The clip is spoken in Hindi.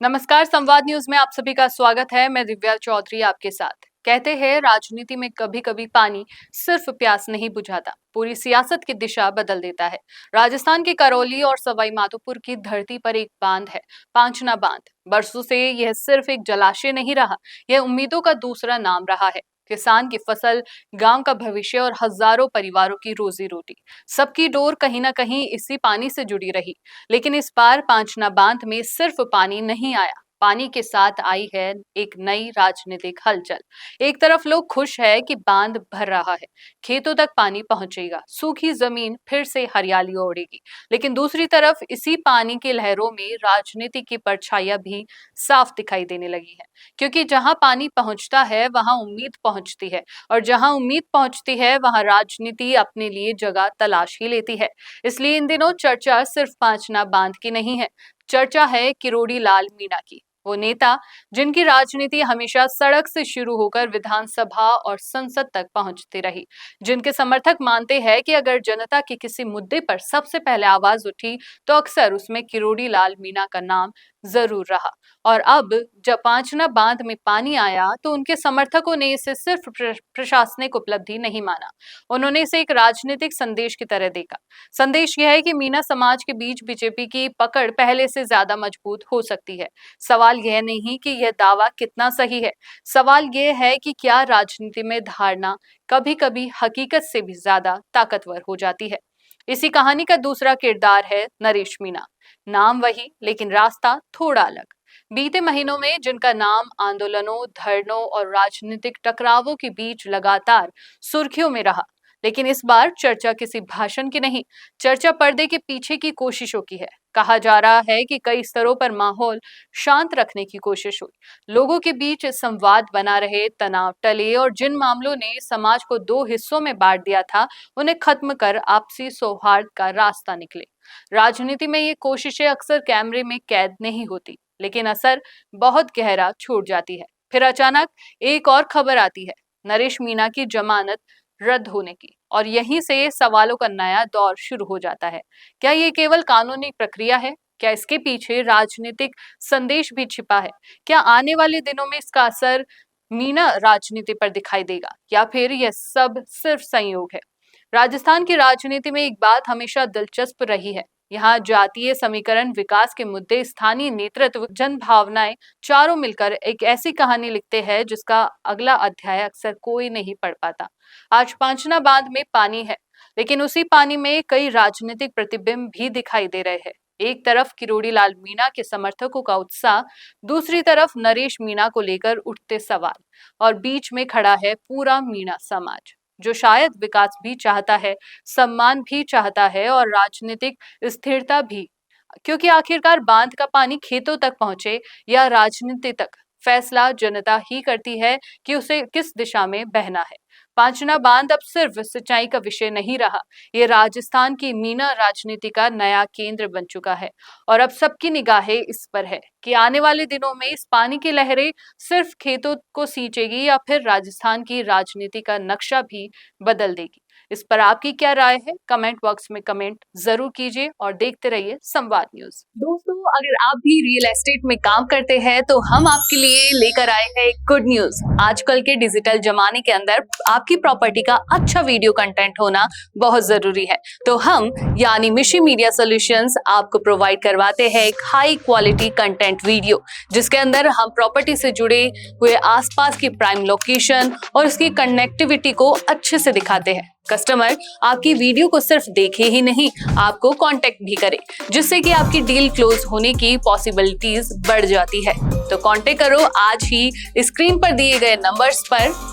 नमस्कार, संवाद न्यूज में आप सभी का स्वागत है। मैं दिव्या चौधरी आपके साथ। कहते हैं राजनीति में कभी कभी पानी सिर्फ प्यास नहीं बुझाता, पूरी सियासत की दिशा बदल देता है। राजस्थान के करौली और सवाई माधोपुर की धरती पर एक बांध है, पांचना बांध। बरसों से यह सिर्फ एक जलाशय नहीं रहा, यह उम्मीदों का दूसरा नाम रहा है। किसान की फसल, गांव का भविष्य और हजारों परिवारों की रोजी रोटी, सबकी डोर कहीं ना कहीं इसी पानी से जुड़ी रही। लेकिन इस बार पांचना बांध में सिर्फ पानी नहीं आया, पानी के साथ आई है एक नई राजनीतिक हलचल। एक तरफ लोग खुश है कि बांध भर रहा है, खेतों तक पानी पहुंचेगा, सूखी जमीन फिर से हरियाली ओढ़ेगी। लेकिन दूसरी तरफ इसी पानी की लहरों में राजनीति की परछाइयां भी साफ दिखाई देने लगी है। क्योंकि जहां पानी पहुंचता है वहां उम्मीद पहुंचती है, और जहां उम्मीद पहुंचती है वहां राजनीति अपने लिए जगह तलाश ही लेती है। इसलिए इन दिनों चर्चा सिर्फ पांचना बांध की नहीं है, चर्चा है किरोड़ी लाल मीणा की। वो नेता जिनकी राजनीति हमेशा सड़क से शुरू होकर विधानसभा और संसद तक पहुंचती रही, जिनके समर्थक मानते हैं कि अगर जनता के किसी मुद्दे पर सबसे पहले आवाज उठी तो अक्सर उसमें किरोड़ी लाल मीणा का नाम जरूर रहा। और अब जब पांचना बांध में पानी आया तो उनके समर्थकों ने इसे सिर्फ प्रशासनिक उपलब्धि नहीं माना, उन्होंने इसे एक राजनीतिक संदेश की तरह देखा। संदेश यह है कि मीणा समाज के बीच बीजेपी की पकड़ पहले से ज्यादा मजबूत हो सकती है। सवाल यह नहीं कि यह दावा कितना सही है, सवाल यह है कि क्या राजनीति में धारणा कभी कभी हकीकत से भी ज्यादा ताकतवर हो जाती है। इसी कहानी का दूसरा किरदार है नरेश मीणा। नाम वही लेकिन रास्ता थोड़ा अलग। बीते महीनों में जिनका नाम आंदोलनों, धरनों और राजनीतिक टकरावों के बीच लगातार सुर्खियों में रहा, लेकिन इस बार चर्चा किसी भाषण की नहीं, चर्चा पर्दे के पीछे की कोशिशों की है। कहा जा रहा है कि कई स्तरों पर माहौल शांत रखने की कोशिश हुई, लोगों के बीच संवाद बना रहे, तनाव टले और जिन मामलों ने समाज को दो हिस्सों में बांट दिया था उन्हें खत्म कर आपसी सौहार्द का रास्ता निकले। राजनीति में ये कोशिशें अक्सर कैमरे में कैद नहीं होती, लेकिन असर बहुत गहरा छोड़ जाती है। फिर अचानक एक और खबर आती है, नरेश मीणा की जमानत रद्द होने की, और यहीं से सवालों का नया दौर शुरू हो जाता है। क्या ये केवल कानूनी प्रक्रिया है? क्या इसके पीछे राजनीतिक संदेश भी छिपा है? क्या आने वाले दिनों में इसका असर मीणा राजनीति पर दिखाई देगा, या फिर यह सब सिर्फ संयोग है? राजस्थान की राजनीति में एक बात हमेशा दिलचस्प रही है, यहाँ जातीय समीकरण, विकास के मुद्दे, स्थानीय नेतृत्व, जन भावनाएं चारों मिलकर एक ऐसी कहानी लिखते हैं जिसका अगला अध्याय अक्सर कोई नहीं पढ़ पाता। आज पांचना बांध में पानी है, लेकिन उसी पानी में कई राजनीतिक प्रतिबिंब भी दिखाई दे रहे हैं। एक तरफ किरोड़ी लाल मीणा के समर्थकों का उत्साह, दूसरी तरफ नरेश मीणा को लेकर उठते सवाल, और बीच में खड़ा है पूरा मीणा समाज, जो शायद विकास भी चाहता है, सम्मान भी चाहता है और राजनीतिक स्थिरता भी। क्योंकि आखिरकार बांध का पानी खेतों तक पहुंचे या राजनीति तक, फैसला जनता ही करती है कि उसे किस दिशा में बहना है। पांचना बांध अब सिर्फ सिंचाई का विषय नहीं रहा, ये राजस्थान की मीणा राजनीति का नया केंद्र बन चुका है। और अब सबकी निगाहें इस पर है कि आने वाले दिनों में इस पानी की लहरें सिर्फ खेतों को सींचेगी या फिर राजस्थान की राजनीति का नक्शा भी बदल देगी। इस पर आपकी क्या राय है? कमेंट बॉक्स में कमेंट जरूर कीजिए और देखते रहिए संवाद न्यूज। दोस्तों, अगर आप भी रियल एस्टेट में काम करते हैं तो हम आपके लिए लेकर आए हैं गुड न्यूज। आजकल के डिजिटल जमाने के अंदर आपकी प्रॉपर्टी का अच्छा वीडियो कंटेंट होना बहुत जरूरी है। तो हम यानी मिशी मीडिया सॉल्यूशंस आपको प्रोवाइड करवाते हैं एक हाई क्वालिटी कंटेंट वीडियो, जिसके अंदर हम प्रॉपर्टी से जुड़े हुए आसपास की प्राइम लोकेशन और उसकी कनेक्टिविटी को अच्छे से दिखाते हैं। कस्टमर आपकी वीडियो को सिर्फ देखे ही नहीं, आपको कांटेक्ट भी करे, जिससे कि आपकी डील क्लोज होने की पॉसिबिलिटीज बढ़ जाती है। तो कांटेक्ट करो आज ही स्क्रीन पर दिए गए नंबर्स पर।